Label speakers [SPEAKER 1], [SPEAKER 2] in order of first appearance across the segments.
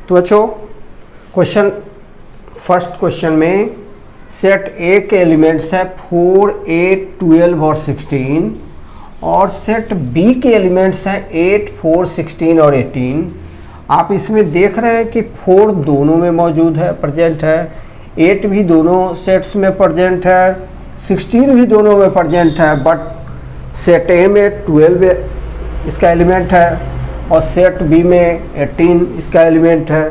[SPEAKER 1] तो बच्चों first question में सेट ए के एलिमेंट्स है 4, 8, 12 और 16 और सेट बी के एलिमेंट्स हैं 8, 4, 16 और 18। आप इसमें देख रहे हैं कि 4 दोनों में मौजूद है, प्रेजेंट है, 8 भी दोनों सेट्स में प्रेजेंट है, 16 भी दोनों में प्रेजेंट है, बट सेट ए में 12 इसका एलिमेंट है और सेट बी में 18 इसका एलिमेंट है।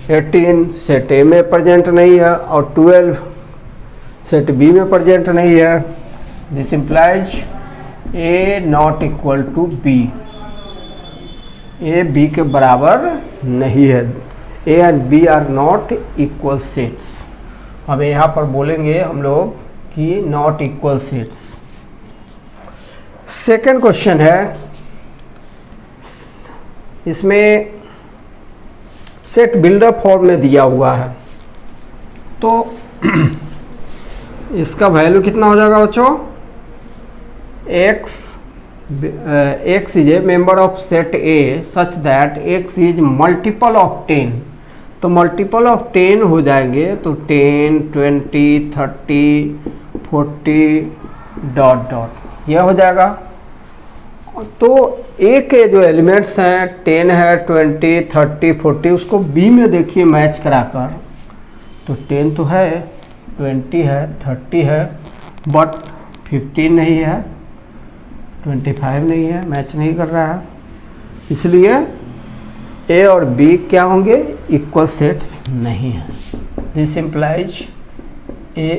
[SPEAKER 1] 18 सेट ए में प्रेजेंट नहीं है और 12 सेट बी में प्रेजेंट नहीं है। This implies A not equal to B, A B के बराबर नहीं है। A and B are not equal sets. अब यहाँ पर बोलेंगे हम लोग कि not equal sets. Second question है, इसमें सेट बिल्डर फॉर्म में दिया हुआ है, तो इसका वैल्यू कितना हो जाएगा बच्चों? x is a member of set A such that x is multiple of 10। तो मल्टीपल ऑफ 10 हो जाएंगे तो 10, 20, 30, 40 डॉट डॉट यह हो जाएगा। तो ए के जो एलिमेंट्स हैं 10 है, 20, 30, 40, उसको बी में देखिए मैच कराकर, तो 10 तो है, 20 है, 30 है, बट 15 नहीं है, 25 नहीं है, मैच नहीं कर रहा है। इसलिए ए और बी क्या होंगे? इक्वल सेट्स नहीं है। This implies A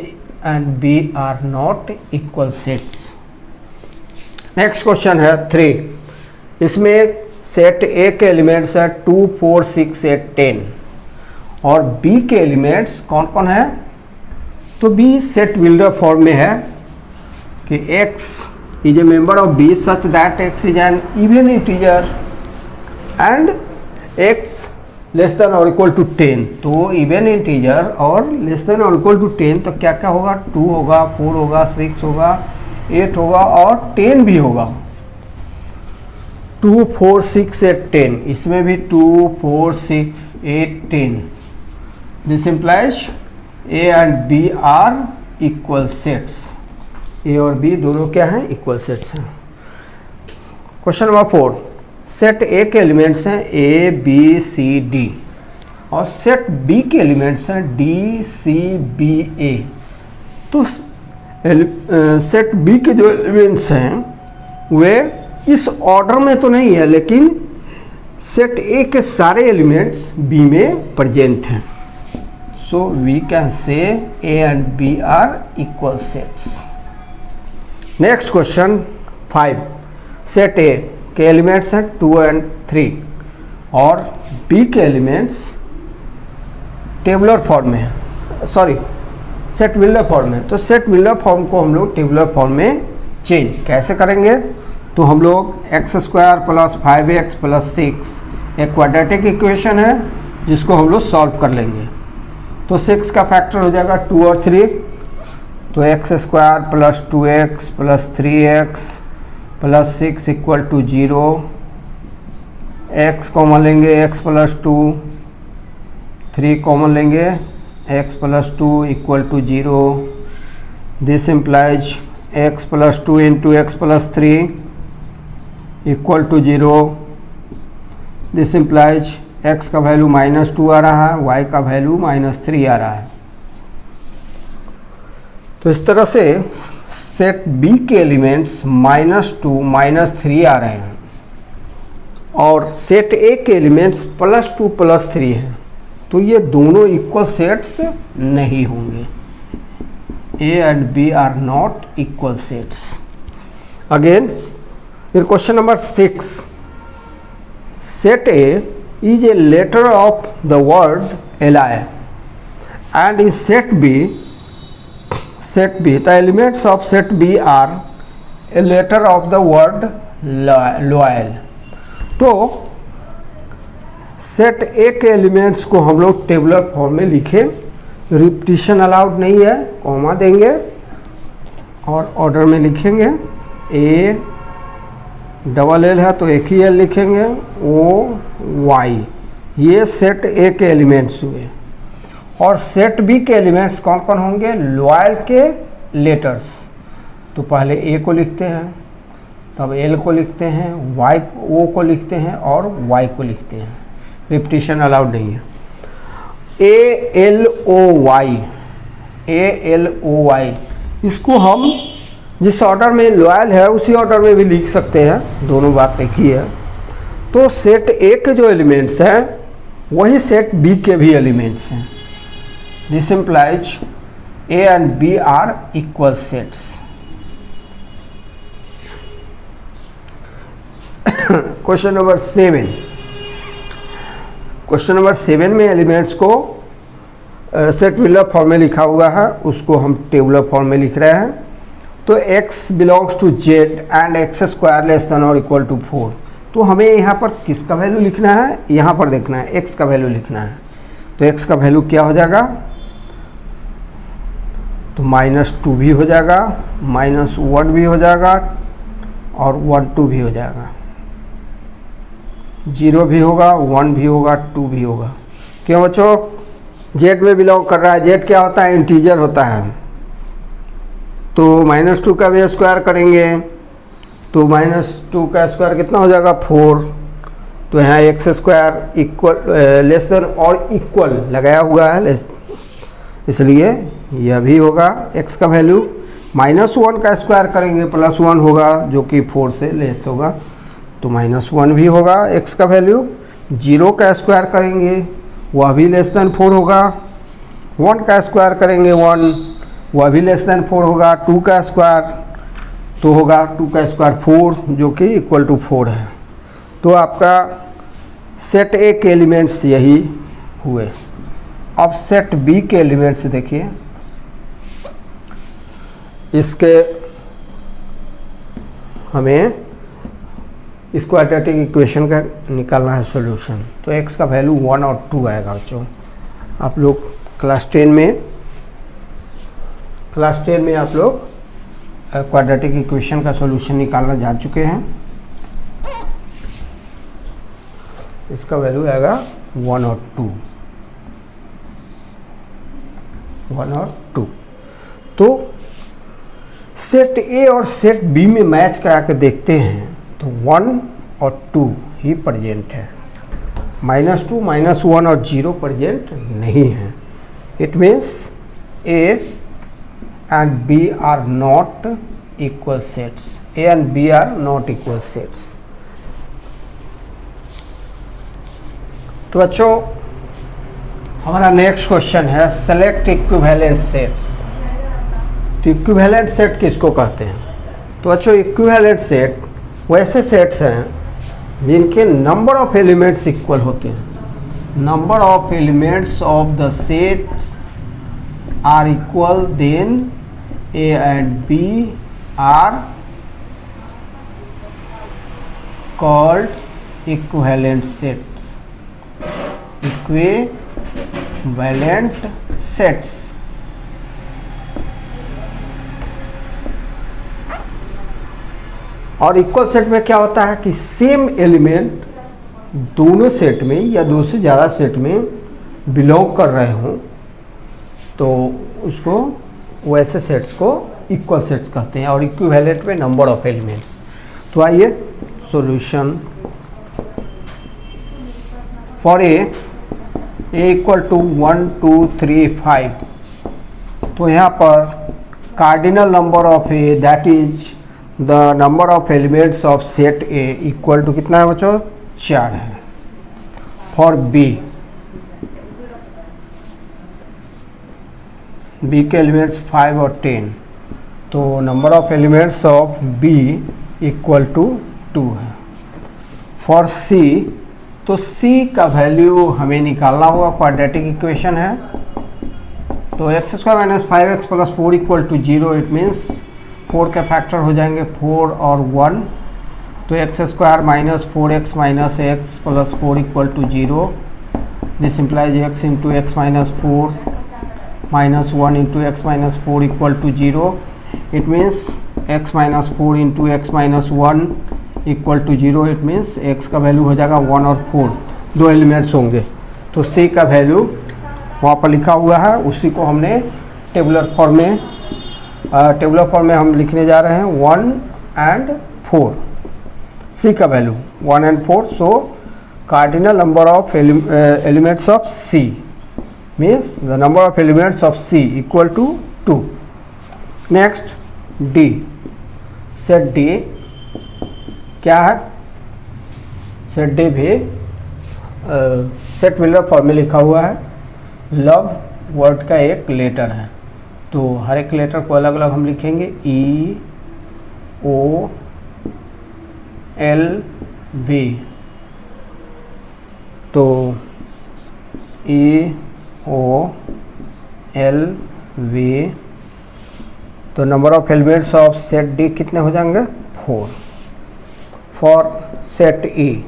[SPEAKER 1] and B are not equal sets. Next question है 3। इसमें सेट ए के एलिमेंट्स है 2, 4, 6, 8, 10 और बी के एलिमेंट्स कौन कौन है? तो बी सेट बिल्डर फॉर्म में है कि x is a member of b such that x is an even integer and x less than और इक्वल टू 10। तो इवन इंटीजर और लेस देन और इक्वल टू 10 तो क्या क्या होगा? 2 होगा, 4 होगा, 6 होगा, 8 होगा और 10 भी होगा। 2, 4, 6, 8, 10, इसमें भी 2, 4, 6, 8, 10। This implies A and B are equal sets. A और बी दोनों क्या हैं? इक्वल सेट्स हैं। Question number 4। सेट ए के एलिमेंट्स हैं ए, बी, सी, डी और सेट बी के एलिमेंट्स हैं डी, सी, बी, ए। तो सेट बी के जो एलिमेंट्स हैं वे इस ऑर्डर में तो नहीं है, लेकिन सेट ए के सारे एलिमेंट्स बी में प्रेजेंट हैं। सो we can say A and B are equal sets. Next question 5। Set A के एलिमेंट्स हैं 2 and 3 और बी के एलिमेंट्स टेबुलर फॉर्म में है, सॉरी सेट बिल्डर फॉर्म में। तो सेट बिल्डर फॉर्म को हम लोग टेबुलर फॉर्म में चेंज कैसे करेंगे? तो हम लोग x² + 5x + 6 एक क्वाड्रेटिक इक्वेशन है जिसको हम लोग सॉल्व कर लेंगे। तो 6 का फैक्टर हो जाएगा 2 और 3, तो x² + 2x + 3x + 6 = 0। x common लेंगे, x + 2, 3 कॉमन लेंगे, x + 2 = 0। This implies x + 2 × x + 3 = 0। This implies x का वैल्यू -2 आ रहा है, y का वैल्यू -3 आ रहा है। तो इस तरह से सेट बी के एलिमेंट्स -2, -3 आ रहे हैं और सेट ए के एलिमेंट्स +2, +3 हैं। तो ये दोनों इक्वल सेट्स नहीं होंगे। A and B are not equal sets. Again फिर question number 6। Set A is a letter of the word ally and is set B the elements of set B are a letter of the word loyal। तो set A के elements को हम लोग tabular form में लिखे, repetition allowed नहीं है, comma देंगे और ऑर्डर में लिखेंगे। ए डबल एल है तो एक ही एल लिखेंगे, O Y ये सेट ए के एलिमेंट्स हुए। और सेट बी के एलिमेंट्स कौन कौन होंगे? लॉयल के लेटर्स। तो पहले ए को लिखते हैं, तब एल को लिखते हैं, वाई ओ को लिखते हैं और वाई को लिखते हैं। रिपीटिशन अलाउड नहीं है। A L O Y, A L O Y, इसको हम जिस ऑर्डर में लॉयल है उसी ऑर्डर में भी लिख सकते हैं, दोनों बात एक ही है। तो सेट ए के जो एलिमेंट्स हैं वही सेट बी के भी एलिमेंट्स हैं। This implies A and B are equal sets. Question number 7। Question number 7 में एलिमेंट्स को सेट व्हीलर फॉर्म में लिखा हुआ है, उसको हम टेबुलर फॉर्म में लिख रहे हैं। तो x belongs to z and x square less than और इक्वल टू 4। तो हमें यहाँ पर किसका वैल्यू लिखना है? यहाँ पर देखना है, x का वैल्यू लिखना है। तो x का वैल्यू क्या हो जाएगा? तो -2 भी हो जाएगा, -1 भी हो जाएगा और 1 2 भी हो जाएगा, 0 भी होगा, 1 भी होगा, 2 भी होगा। क्यों बच्चों? z में बिलोंग कर रहा है। z क्या होता है? इंटीजर होता है। तो -2 का भी स्क्वायर करेंगे तो -2 का स्क्वायर कितना हो जाएगा? 4। तो यहाँ x square equal less than और इक्वल लगाया हुआ है, इसलिए यह भी होगा x का वैल्यू। -1 का स्क्वायर करेंगे +1 होगा जो कि 4 से लेस होगा, तो -1 भी होगा x का वैल्यू। 0 का स्क्वायर करेंगे वह भी लेस देन 4 होगा। 1 का स्क्वायर करेंगे 1, वह भी लेस देन 4 होगा। 2 का स्क्वायर तो होगा 2 का स्क्वायर 4 जो कि इक्वल टू 4 है। तो आपका सेट ए के एलिमेंट्स यही हुए। अब सेट बी के एलिमेंट्स देखिए, इसके हमें इस क्वाड्रेटिक इक्वेशन का निकालना है सॉल्यूशन। तो x का वैल्यू 1 और 2 आएगा बच्चों। आप लोग क्लास 10 में आप लोग क्वाड्रेटिक इक्वेशन का सॉल्यूशन निकालना जान चुके हैं। इसका वैल्यू आएगा 1 और 2, 1 और 2। तो सेट ए और सेट बी में मैच करा के देखते हैं तो 1 और 2 ही प्रेजेंट है, -2, -1 और 0 प्रेजेंट नहीं है। It means A and B are not equal sets, A and B are not equal sets. तो बच्चों हमारा नेक्स्ट क्वेश्चन है सेलेक्ट इक्विवेलेंट सेट्स। तो इक्विवेलेंट सेट किसको कहते हैं? तो बच्चों इक्विवेलेंट सेट वैसे सेट्स हैं जिनके नंबर ऑफ एलिमेंट्स इक्वल होते हैं। Number of elements of the set are equal, then A and B are called equivalent sets. Equivalent sets. और इक्वल सेट में क्या होता है कि सेम एलिमेंट दोनों सेट में या दो से ज़्यादा सेट में बिलोंग कर रहे हों तो उसको वैसे सेट्स को इक्वल सेट्स कहते हैं। और इक्विवेलेंट में नंबर ऑफ एलिमेंट्स। तो आइए solution for A equal to 1 2 3 5। तो यहाँ पर cardinal number of A that is the number of elements of set A equal to कितना है बच्चों? 4 है। फॉर बी, बी के एलिमेंट्स 5 और 10, तो number of elements of B equal to 2 है। फॉर सी, तो सी का वैल्यू हमें निकालना होगा, क्वाड्रेटिक इक्वेशन है। तो x² - 5x + 4 equal to 0। It means 4 के फैक्टर हो जाएंगे 4 और 1। तो x² - 4x - x + 4 equal to 0। This implies x into x - 4 -1 into x - 4 equal to 0। It means x - 4 into x - 1 equal to 0। It means x का value हो जाएगा 1 और 4। 2 elements होंगे। तो सी का वैल्यू वहाँ पर लिखा हुआ है, उसी को हमने टेबुलर फॉर्म में हम लिखने जा रहे हैं 1 and 4। सी का value 1 and 4। So cardinal number of elements of C means the number of elements of C equal to 2। Next D, set D क्या है? सेट डी भी सेट व्हीलर फॉर्म में लिखा हुआ है। लव वर्ड का एक लेटर है, तो हर एक लेटर को अलग अलग हम लिखेंगे। ई ओ एल वी, तो ई ओ एल वी, तो number of elements of set D कितने हो जाएंगे? 4। For set E,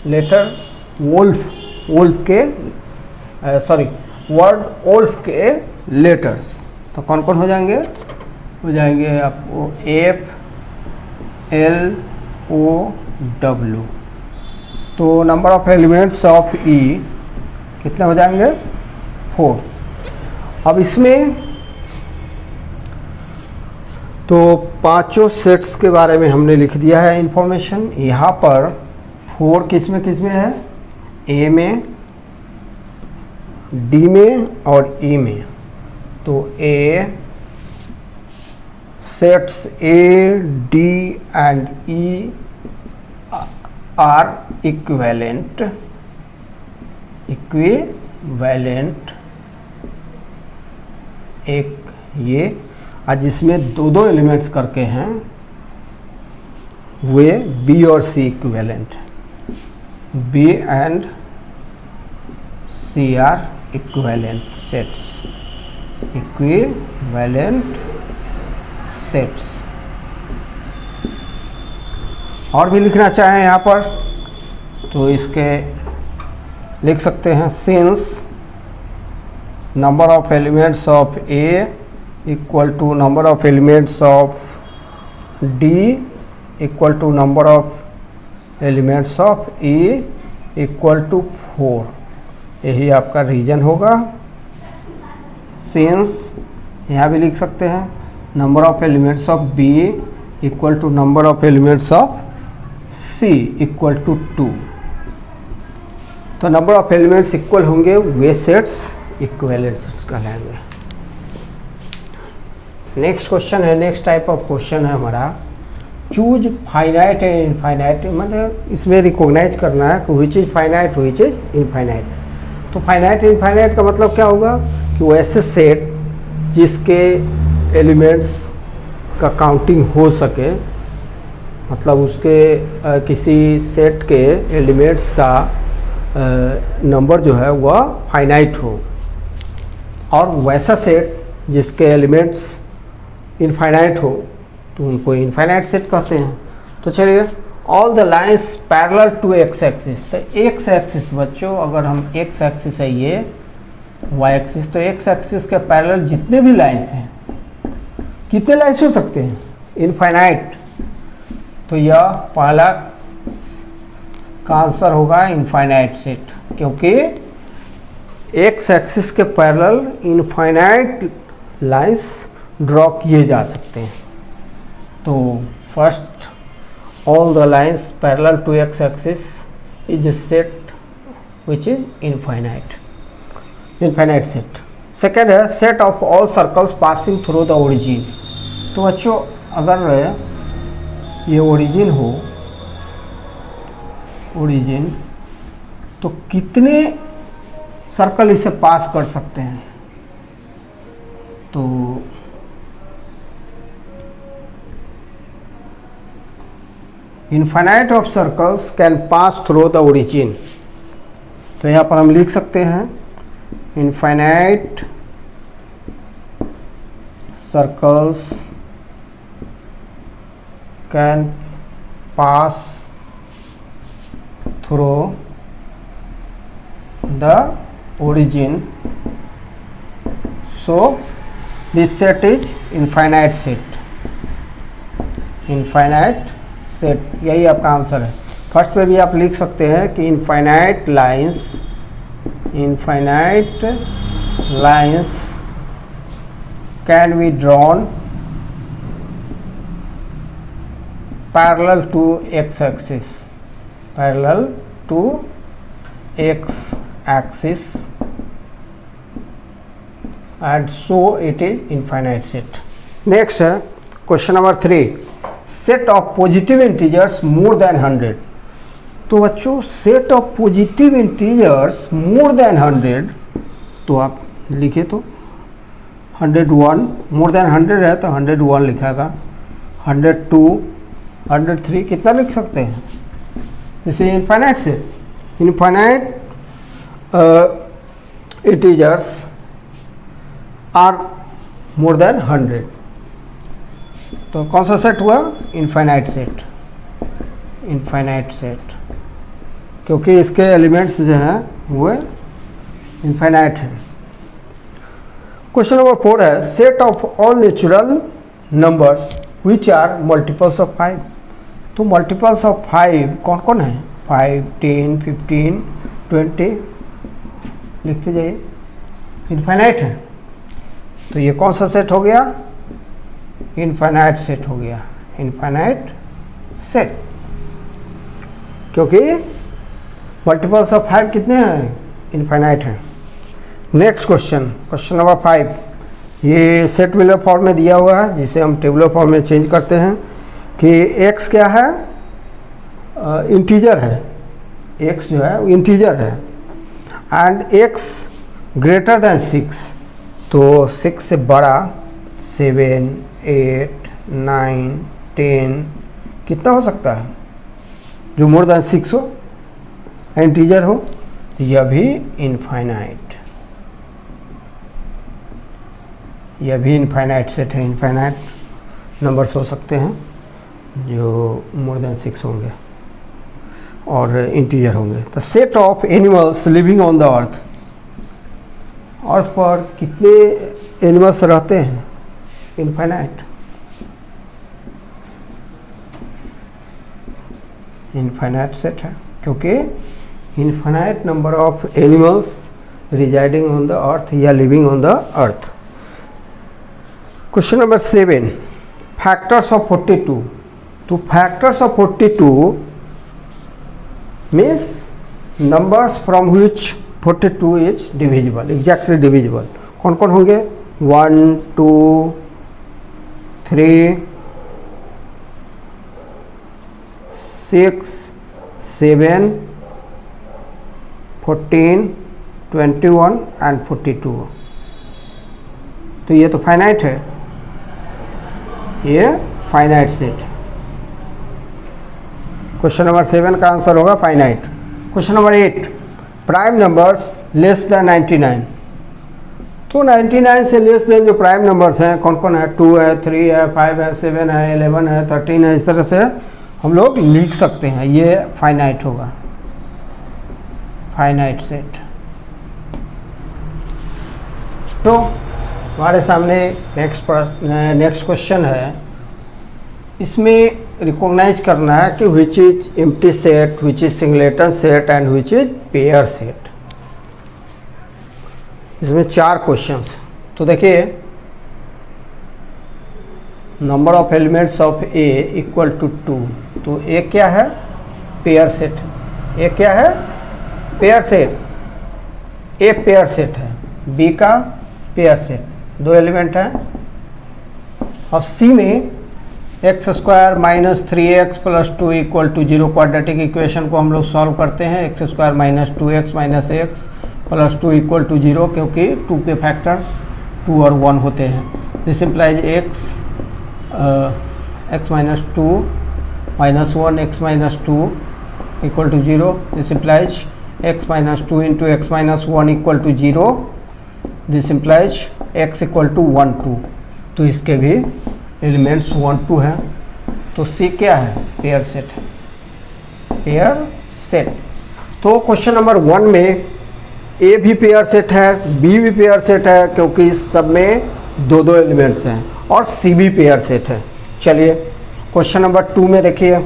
[SPEAKER 1] letter wolf के वर्ड वोल्फ के लेटर्स, तो कौन कौन हो जाएंगे? हो जाएंगे आपको एफ एल ओ डब्ल्यू। तो number of elements of E कितने हो जाएंगे? 4। अब इसमें तो पांचों सेट्स के बारे में हमने लिख दिया है इंफॉर्मेशन। यहाँ पर 4 किस में है? ए में, डी में और ई में। तो A sets A D and E are equivalent एक ये, आज जिसमें दो एलिमेंट्स करके हैं वे बी और C equivalent, B and C are equivalent sets. और भी लिखना चाहें यहाँ पर तो इसके लिख सकते हैं। Since number of elements of A equal to number of elements of D equal to number of elements of E equal to 4, यही आपका रीजन होगा। सिंस यहाँ भी लिख सकते हैं number of elements of B equal to number of elements of C equal to 2। तो number of elements equal होंगे वे सेट्स इक्विवेलेंट सेट्स कहलाएंगे। नेक्स्ट क्वेश्चन है, नेक्स्ट टाइप ऑफ क्वेश्चन है हमारा चूज फाइनाइट एंड इनफाइनाइट। मतलब इसमें recognise करना है कि which is finite which is infinite. तो फाइनाइट इनफाइनाइट का मतलब क्या होगा कि वो ऐसे सेट जिसके एलिमेंट्स का काउंटिंग हो सके, मतलब उसके किसी सेट के एलिमेंट्स का नंबर जो है वह फाइनाइट हो, और वैसा सेट जिसके एलिमेंट्स इनफाइनाइट हो तो उनको इनफाइनाइट सेट कहते हैं। तो चलिए, all the lines parallel to x axis. तो एक्स एक्सिस बच्चों, अगर हम एक्स एक्सिस है ये वाई एक्सिस, तो एक्स एक्सिस के पैरेलल जितने भी लाइंस हैं, कितने लाइंस हो सकते हैं? इनफाइनाइट। तो यह पहला का आंसर होगा इनफाइनाइट सेट, क्योंकि एक्स एक्सिस के पैरेलल इनफाइनाइट लाइंस ड्रॉ किए जा सकते हैं। तो first, all the lines parallel to x axis is a set which is infinite set. Second है set of all circles passing through the origin. तो बच्चों, अगर ये ओरिजिन हो, ओरिजिन, तो कितने सर्कल इसे पास कर सकते हैं? तो infinite of circles can pass through the origin. तो यहाँ पर हम लिख सकते हैं infinite circles can pass through the origin, so this set is infinite set, यही आपका आंसर है। फर्स्ट में भी आप लिख सकते हैं कि infinite lines can be drawn parallel to x axis and so it is infinite set. Next question number 3, set of positive integers more than 100. तो बच्चों set of positive integers more than 100, तो आप लिखे तो 101, more than 100 है तो 101 लिखेगा, 102, 103 कितना लिख सकते हैं? जैसे इनफाइनाइट से infinite integers are more than 100, तो कौन सा सेट हुआ? इनफाइनाइट सेट, क्योंकि इसके एलिमेंट्स जो हैं वो इनफाइनाइट हैं। क्वेश्चन नंबर 4 है set of all natural numbers which are multiples of 5। तो मल्टीपल्स ऑफ 5 कौन कौन है? 5, 10, 15, 20 लिखते जाइए, इनफाइनाइट है। तो ये कौन सा सेट हो गया? इनफाइनाइट सेट हो गया, इनफाइनाइट सेट, क्योंकि मल्टीपल्स ऑफ 5 कितने हैं? इनफाइनाइट हैं। नेक्स्ट क्वेश्चन नंबर 5, ये सेट टेबुलर फॉर्म में दिया हुआ है, जिसे हम टेबुलर फॉर्म में चेंज करते हैं कि x क्या है? इंटीजर है, x जो है इंटीजर है, एंड x ग्रेटर देन 6, तो 6 से बड़ा 7, 8, 9, 10 कितना हो सकता है? जो मोर देन 6 हो, इंटीजर हो, यह भी इनफाइनाइट, यह भी इनफाइनाइट सेट है। इनफाइनाइट नंबर्स हो सकते हैं जो मोर देन 6 होंगे और इंटीजर होंगे। The set of animals living on the earth, earth पर कितने एनिमल्स रहते हैं? इनफाइनाइट, इनफाइनाइट सेट है, क्योंकि infinite number of animals residing on the earth या living on the earth. Question number 7, factors of 42। तो factors of 42 means numbers from which 42 is divisible, exactly divisible. कौन कौन होंगे? 1, 2, 3, 6, 7, 14, 21 एंड 42। तो ये तो फाइनाइट है, ये फाइनाइट सेट। क्वेश्चन नंबर 7 का आंसर होगा finite. Question number 8, prime numbers less than 99। तो 99 से लेस देन जो प्राइम नंबर्स हैं कौन कौन है? 2 है, 3 है, 5 है, 7 है, 11 है, 13 है, इस तरह से हम लोग लिख सकते हैं, ये फाइनाइट होगा, फाइनाइट सेट। तो हमारे सामने नेक्स्ट क्वेश्चन है, इसमें रिकॉग्नाइज करना है कि which is empty set, which is singleton set and which is pair set. इसमें 4 क्वेश्चंस। तो देखिए, number of elements of A equal to 2। तो ए क्या है? Pair set. ए क्या है? Pair set. A pair set है, बी का पेयर सेट, 2 एलिमेंट है। अब सी में x square minus 3x plus 2 equal to 0 quadratic equation को हम लोग सॉल्व करते हैं। X square minus 2x minus x plus 2 equal to 0, क्योंकि 2 के फैक्टर्स 2 और 1 होते हैं। This implies x minus 2 minus 1 x minus 2 equal to 0। This implies x minus 2 into x minus 1 equal to 0। This implies x equal to 1 2। तो इसके भी elements 1 2 हैं। तो C क्या है? पेयर सेट है, पेयर सेट। तो क्वेश्चन नंबर 1 में A भी पेयर सेट है, B भी पेयर सेट है, क्योंकि इस सब में 2 एलिमेंट्स हैं, और C भी पेयर सेट है। चलिए क्वेश्चन नंबर 2 में देखिए,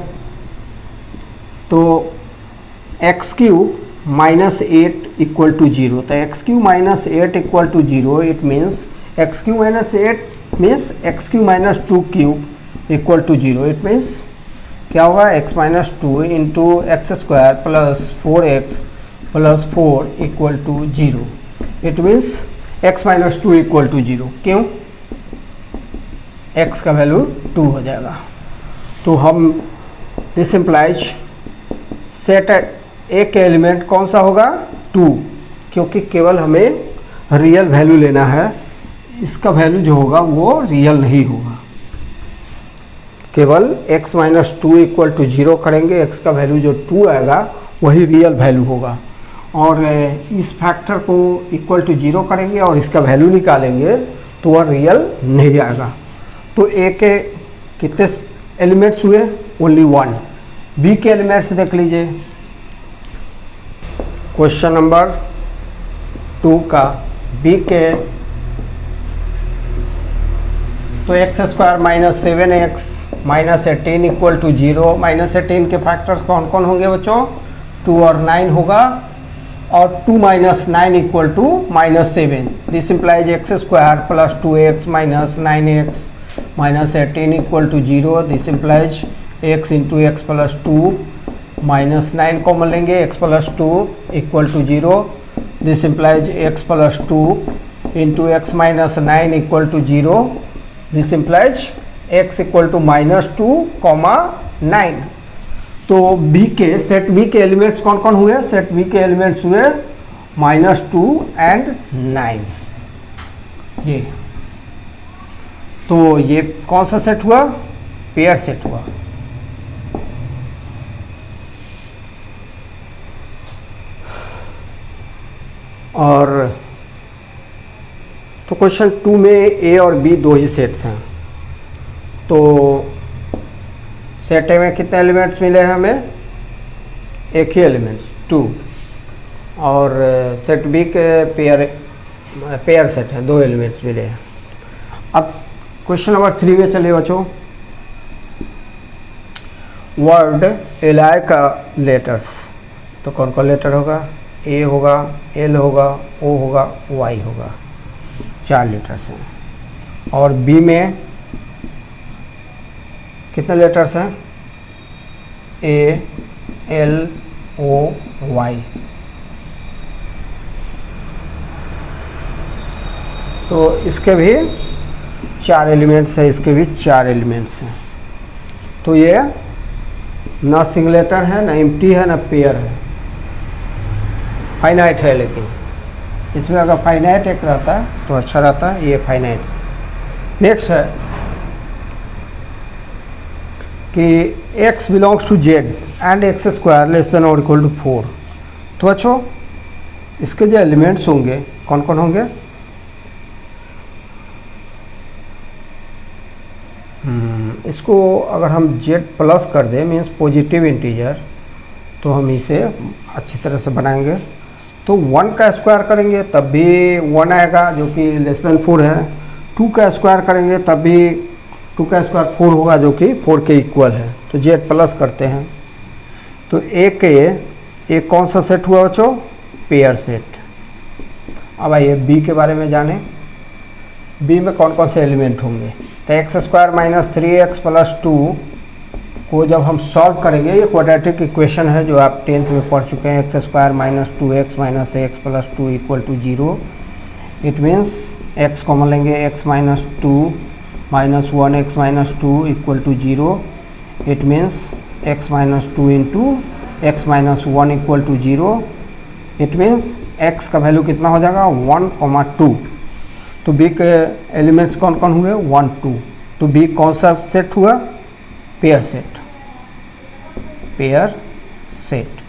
[SPEAKER 1] तो x cube minus 8 equal to 0, तो x cube minus 8 equal to 0, it means x cube minus 8 means x cube minus 2 cube equal to 0, it means क्या होगा, x minus 2 into x square plus 4x plus 4 equal to 0, it means x minus 2 equal to 0। क्यों, x का value 2 हो जाएगा। तो हम this implies set A के element कौन सा होगा, 2, क्योंकि केवल हमें रियल वैल्यू लेना है, इसका वैल्यू जो होगा वो रियल नहीं होगा। केवल x माइनस 2 इक्वल टू 0 करेंगे, x का वैल्यू जो 2 आएगा वही रियल वैल्यू होगा, और इस फैक्टर को इक्वल टू 0 करेंगे और इसका वैल्यू निकालेंगे तो वह रियल नहीं आएगा। तो a के कितने एलिमेंट्स हुए, ओनली 1। b के एलिमेंट्स देख लीजिए, क्वेश्चन नंबर 2 का b के, तो x square minus 7x minus 18 equal to 0, minus 18 के फैक्टर्स कौन कौन होंगे बच्चों, 2 और 9 होगा, और 2 minus 9 equal to minus 7, this implies x square plus 2x minus 9x minus 18 equal to 0, this implies x into x plus 2 minus 9 common लेंगे, x plus 2 equal to 0, this implies x plus 2 into x minus 9 equal to 0, this implies x equal to minus 2 comma 9। तो b के set b के elements कौन कौन हुए, set b के elements हुए minus 2 and 9, ये। तो ये कौन सा सेट हुआ, पेयर सेट हुआ। और तो क्वेश्चन 2 में a और b दो ही सेट्स हैं, तो सेट ए में कितने एलिमेंट्स मिले हैं हमें, एक ही एलिमेंट्स 2, और सेट बी के पेयर सेट है, 2 एलिमेंट्स मिले हैं। अब क्वेश्चन नंबर 3 में चलिए बच्चों, वर्ड एल का लेटर्स, तो कौन कौन लेटर होगा, ए होगा, एल होगा, ओ होगा, वाई होगा, 4 लेटर्स हैं। और बी में कितने लेटर्स हैं, ए, एल, ओ, वाई। तो इसके भी 4 एलिमेंट्स हैं, इसके भी 4 एलिमेंट्स हैं। तो ये ना सिंगलेटर है, ना एम्प्टी है, ना पेयर है, फाइनाइट है। लेकिन इसमें अगर फाइनाइट एक रहता है तो अच्छा रहता है, ये फाइनाइट। नेक्स्ट है कि x belongs to z and x square less than और इक्वल टू 4। तो बच्चों इसके जो एलिमेंट्स होंगे कौन कौन होंगे, इसको अगर हम z प्लस कर दें मीन्स पॉजिटिव इंटीजर, तो हम इसे अच्छी तरह से बनाएंगे। तो 1 का स्क्वायर करेंगे तब भी 1 आएगा जो कि लेस देन 4 है, 2 का स्क्वायर करेंगे तब भी 2 का स्क्वायर 4 होगा जो कि 4 के इक्वल है। तो z प्लस करते हैं, तो एक कौन सा सेट हुआ बच्चों, पेयर सेट। अब आइए बी के बारे में जानें, बी में कौन कौन से एलिमेंट होंगे। तो x square minus 3x plus 2 को जब हम सॉल्व करेंगे, ये क्वाड्रेटिक इक्वेशन है जो आप 10th में पढ़ चुके हैं, x square minus 2x minus x plus 2 equal to 0। It means x common लेंगे, x माइनस 2 माइनस 1x minus 2 equal to 0। It means x minus 2 into x minus 1 equal to 0। It means x का value कितना हो जाएगा 1,2। तो b के elements कौन कौन हुए 1 2। तो b कौन सा सेट हुआ, पेयर सेट, पेयर सेट।